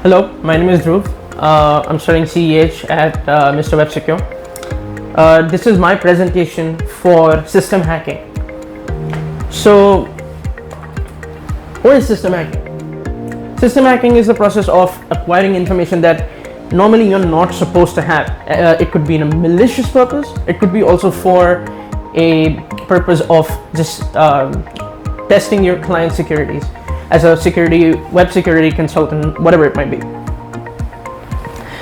Hello, my name is Dhruv. I'm studying CEH at Mrwebsecure. This is my presentation for system hacking. So, what is system hacking? System hacking is the process of acquiring information that normally you're not supposed to have. It could be in a malicious purpose. It could be also for a purpose of just testing your client securities as a web security consultant, whatever it might be.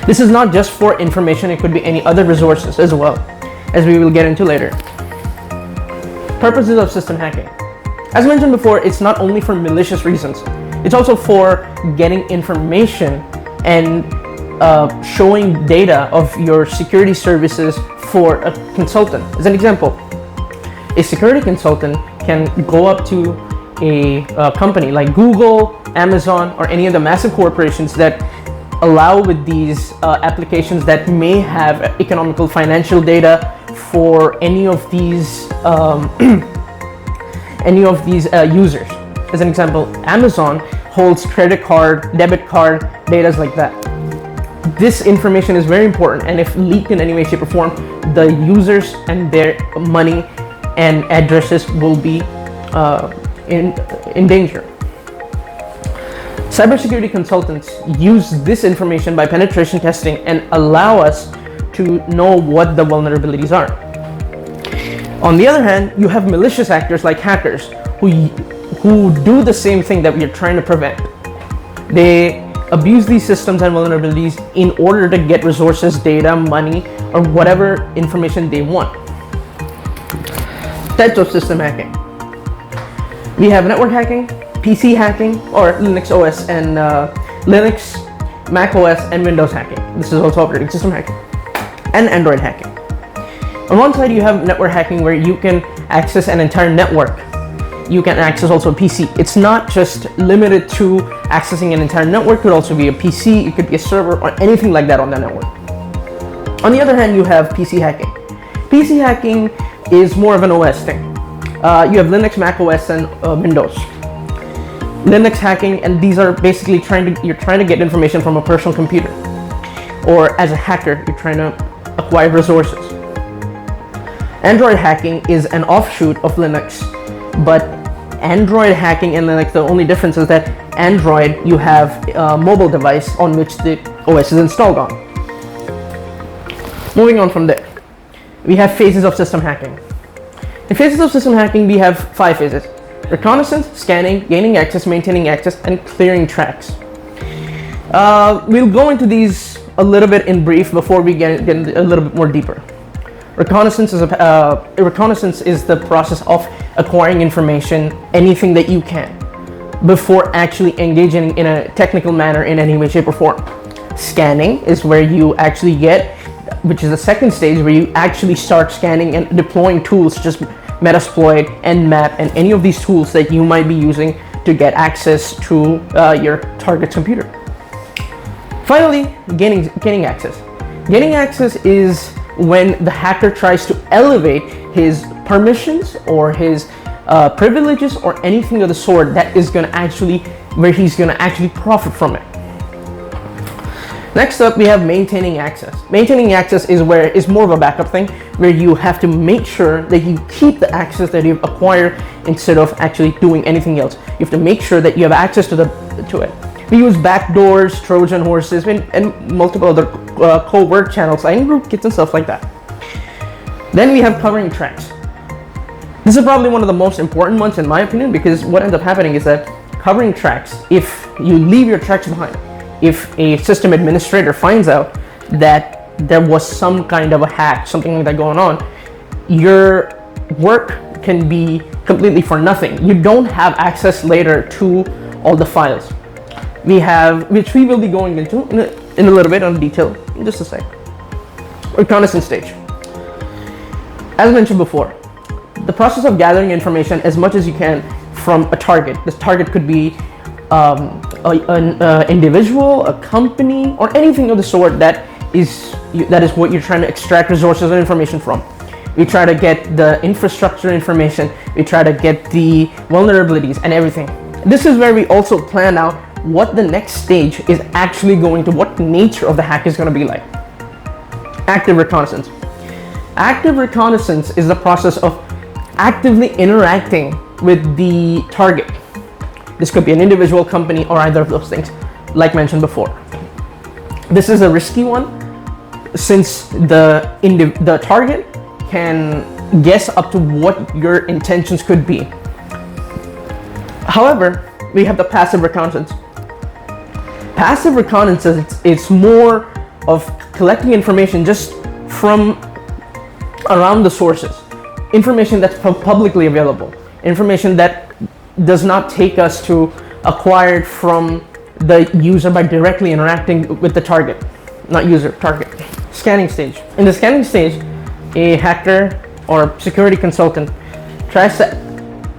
This is not just for information, it could be any other resources as well, as we will get into later. Purposes of system hacking. As mentioned before, it's not only for malicious reasons, it's also for getting information and showing data of your security services for a consultant. As an example, a security consultant can go up to a company like Google, Amazon, or any of the massive corporations that allow with these applications that may have economical financial data for any of these users. As an example, Amazon holds credit card, debit card, data like that. This information is very important, and if leaked in any way, shape, or form, the users and their money and addresses will be in danger. Cybersecurity consultants use this information by penetration testing and allow us to know what the vulnerabilities are. On the other hand, you have malicious actors like hackers who do the same thing that we are trying to prevent. They abuse these systems and vulnerabilities in order to get resources, data, money, or whatever information they want. Types of system hacking. We have network hacking, PC hacking, or Linux OS and Linux, Mac OS, and Windows hacking. This is also operating system hacking. And Android hacking. On one side, you have network hacking where you can access an entire network. You can access also a PC. It's not just limited to accessing an entire network. It could also be a PC, it could be a server, or anything like that on the network. On the other hand, you have PC hacking. PC hacking is more of an OS thing. You have Linux, Mac OS, and Windows. Linux hacking, and these are basically you're trying to get information from a personal computer, or as a hacker, you're trying to acquire resources. Android hacking is an offshoot of Linux, but Android hacking and Linux, the only difference is that Android, you have a mobile device on which the OS is installed on. Moving on from there, we have phases of system hacking. In phases of system hacking, we have 5 phases: reconnaissance, scanning, gaining access, maintaining access, and clearing tracks. We'll go into these a little bit in brief before we get a little bit more deeper. Reconnaissance is the process of acquiring information, anything that you can, before actually engaging in a technical manner in any way, shape, or form. Scanning is where you actually which is the second stage, where you actually start scanning and deploying tools, just Metasploit, Nmap, and any of these tools that you might be using to get access to your target's computer. Finally, gaining access. Gaining access is when the hacker tries to elevate his permissions or his privileges or anything of the sort that is where he's going to actually profit from it. Next up, we have maintaining access. Maintaining access is more of a backup thing, where you have to make sure that you keep the access that you've acquired instead of actually doing anything else. You have to make sure that you have access to it. We use backdoors, Trojan horses, and multiple other covert channels, like rootkits and stuff like that. Then we have covering tracks. This is probably one of the most important ones in my opinion, because what ends up happening is that covering tracks, if you leave your tracks behind, if a system administrator finds out that there was some kind of a hack, something like that going on, your work can be completely for nothing. You don't have access later to all the files. Which we will be going into in a little bit on detail in just a sec. Reconnaissance stage. As mentioned before, the process of gathering information as much as you can from a target. This target could be an individual, a company, or anything of the sort that is what you're trying to extract resources and information from. We try to get the infrastructure information, we try to get the vulnerabilities and everything. This is where we also plan out what the next stage is actually going to, what nature of the hack is going to be like. Active reconnaissance. Active reconnaissance is the process of actively interacting with the target. This could be an individual, company, or either of those things, like mentioned before. This is a risky one since the target can guess up to what your intentions could be. However, we have the passive reconnaissance. Passive reconnaissance, it's more of collecting information just from around the sources. Information that's publicly available. Information that does not take us to acquired from the user by directly interacting with the target. Not user, target. Scanning stage. In the scanning stage, a hacker or security consultant tries to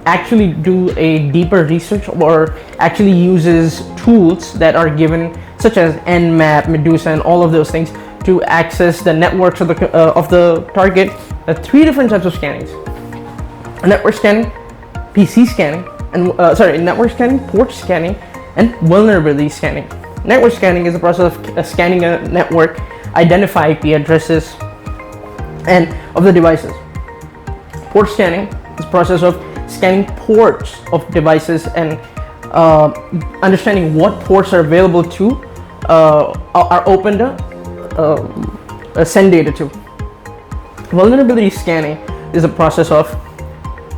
actually do a deeper research or actually uses tools that are given, such as Nmap, Medusa, and all of those things to access the networks of the target. There are 3 different types of scannings: network scanning, PC scanning, and network scanning, port scanning, and vulnerability scanning. Network scanning is the process of scanning a network, identify IP addresses and of the devices. Port scanning is the process of scanning ports of devices and understanding what ports are available to are open to send data to. Vulnerability scanning is a process of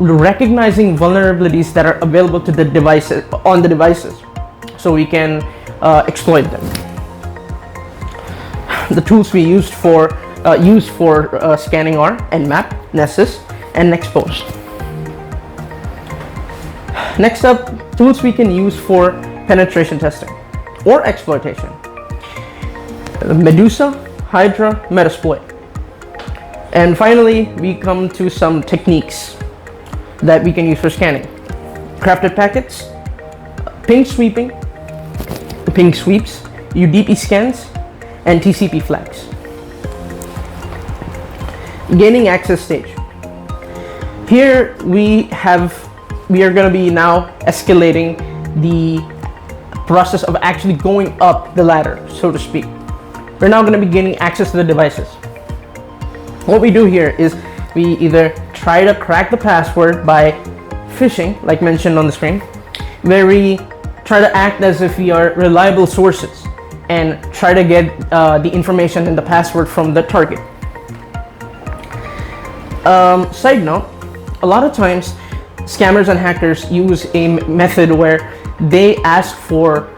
recognizing vulnerabilities that are available to the devices so we can exploit them. The tools we use for scanning are Nmap, Nessus, and Nexpose. Next up, tools we can use for penetration testing or exploitation: Medusa, Hydra, Metasploit. And finally, we come to some techniques that we can use for scanning: crafted packets, ping sweeping, ping sweeps, UDP scans, and TCP flags. Gaining access stage. Here we are going to be now escalating the process of actually going up the ladder, so to speak. We're now going to be gaining access to the devices. What we do here is we either try to crack the password by phishing, like mentioned on the screen, where we try to act as if we are reliable sources and try to get the information and the password from the target. Side note, a lot of times scammers and hackers use a method where they ask for,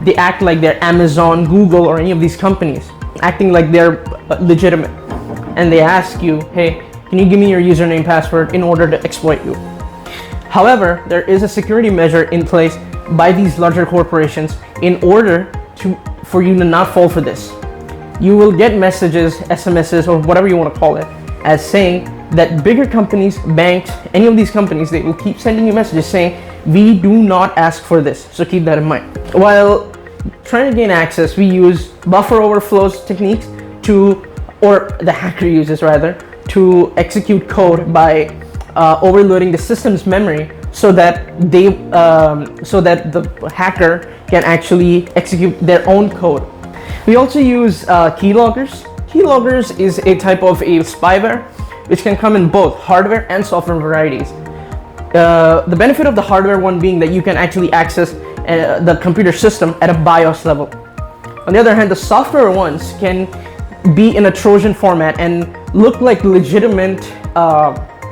they act like they're Amazon, Google, or any of these companies, acting like they're legitimate. And they ask you, hey, can you give me your username password in order to exploit you? However, there is a security measure in place by these larger corporations in order for you to not fall for this. You will get messages, SMSs, or whatever you want to call it, as saying that bigger companies, banks, any of these companies, they will keep sending you messages saying, we do not ask for this, so keep that in mind. While trying to gain access, we use buffer overflows techniques or the hacker uses rather, to execute code by overloading the system's memory so that the hacker can actually execute their own code. We also use keyloggers. Keyloggers is a type of a spyware which can come in both hardware and software varieties. The benefit of the hardware one being that you can actually access the computer system at a BIOS level. On the other hand, the software ones can be in a Trojan format and look like legitimate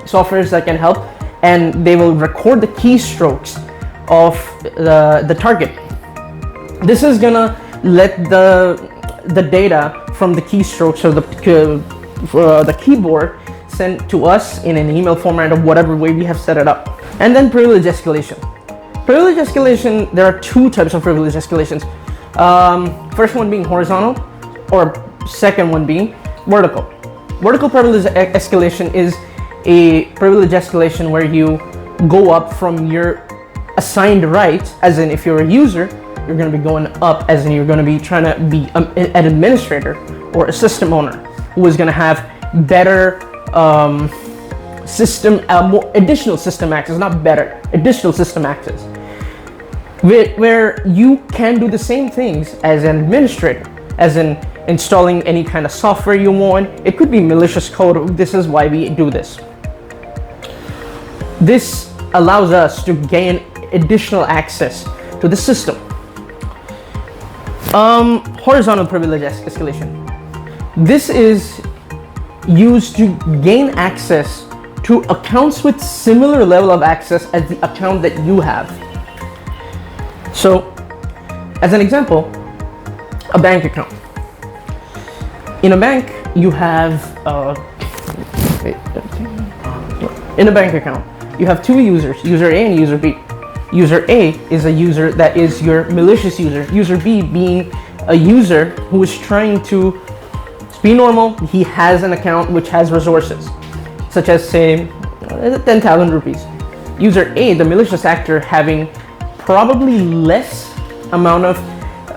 softwares that can help, and they will record the keystrokes of the target. This is gonna let the data from the keystrokes or the keyboard sent to us in an email format of whatever way we have set it up. And then privilege escalation. Privilege escalation, there are 2 types of privilege escalations. First one being horizontal, or second one being vertical. Vertical privilege escalation is a privilege escalation where you go up from your assigned rights, as in if you're a user, you're going to be going up, as in you're going to be trying to be an administrator or a system owner who is going to have better additional system access, not better, additional system access. where you can do the same things as an administrator, as in installing any kind of software you want. It could be malicious code. This is why we do this. This allows us to gain additional access to the system. Horizontal privilege escalation. This is used to gain access to accounts with similar level of access as the account that you have. So, as an example, a bank account. In a bank, you have in a bank account, you have two users, user A and user B. User A is a user that is your malicious user. User B being a user who is trying to be normal. He has an account which has resources, such as say 10,000 rupees. User A, the malicious actor, having probably less amount of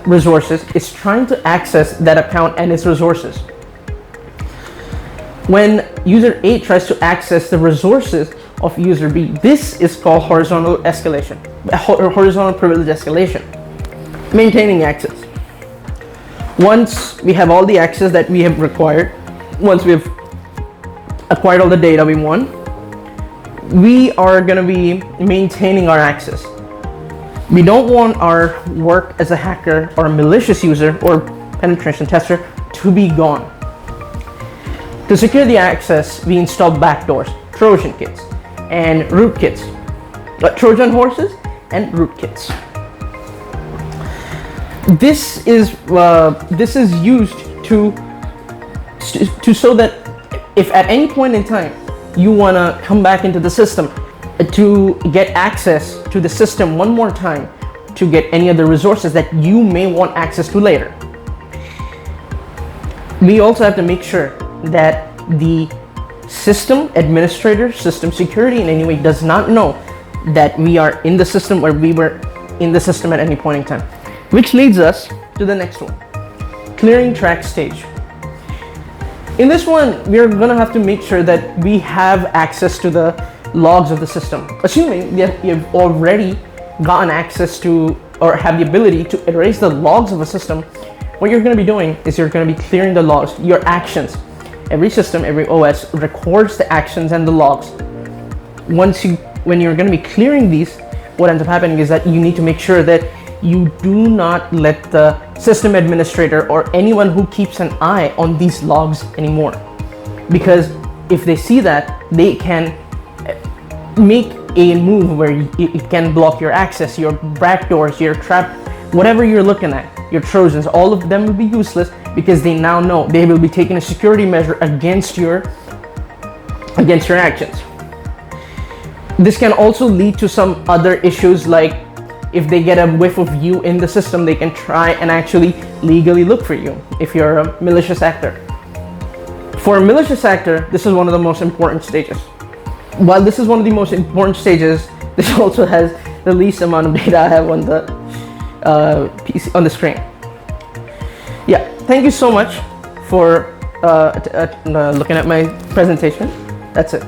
resources, is trying to access that account and its resources. When user A tries to access the resources of user B, this is called horizontal escalation, horizontal privilege escalation, maintaining access. Once we have all the access that we have required, once we have acquired all the data we want, we are going to be maintaining our access. We don't want our work as a hacker or a malicious user or penetration tester to be gone. To secure the access, we install backdoors, Trojan kits, and rootkits, Trojan horses and rootkits. This is used to so that if at any point in time you want to come back into the system to get access to the system one more time to get any of the resources that you may want access to later. We also have to make sure that the system administrator, system security in any way does not know that we are in the system or we were in the system at any point in time. Which leads us to the next one, clearing track stage. In this one, we're gonna have to make sure that we have access to the logs of the system. Assuming that you've already gotten access to or have the ability to erase the logs of a system, what you're gonna be doing is you're gonna be clearing the logs, your actions. Every system, every OS records the actions and the logs. When you're gonna be clearing these, what ends up happening is that you need to make sure that you do not let the system administrator or anyone who keeps an eye on these logs anymore. Because if they see that, they can make a move where it can block your access, your backdoors, your trap, whatever you're looking at, your Trojans, all of them will be useless because they now know they will be taking a security measure against your actions. This can also lead to some other issues, like if they get a whiff of you in the system, they can try and actually legally look for you if you're a malicious actor. For a malicious actor, this is one of the most important stages. While this is one of the most important stages, this also has the least amount of data I have on the PC, on the screen. Yeah, thank you so much for looking at my presentation. That's it.